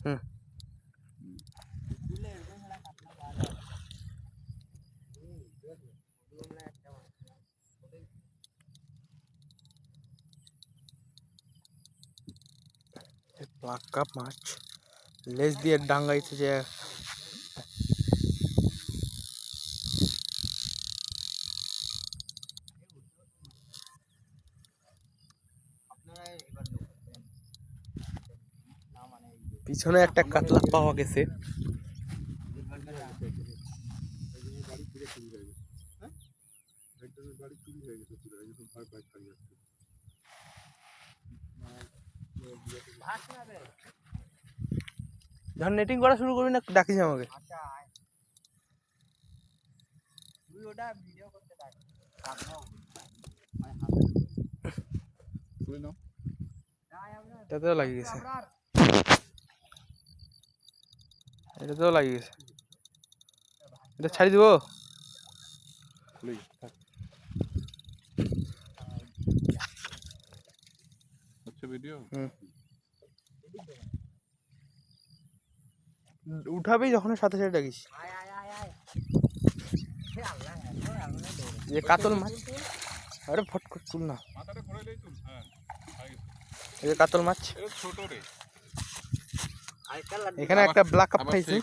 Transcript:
হুম পাকা মাছ লেজ দিয়ে ডাঙ্গাইছে যে পিছনে একটা কাতলা পাওয়া গেছে। যখন নেটিং করা শুরু করবি না ডাকিস আমাকে। এটাতেও লাগিয়ে গেছে, এটাতেও লাগিয়ে গেছে। এটা ছাড়ি দিব। উঠাবি যখন সাথে সাথে ডাকিস। কাতল মাছ, আরে ফট করে তুল না। এই কাতল মাছ এখানে একটা ব্ল্যাক কাপ খাইছি।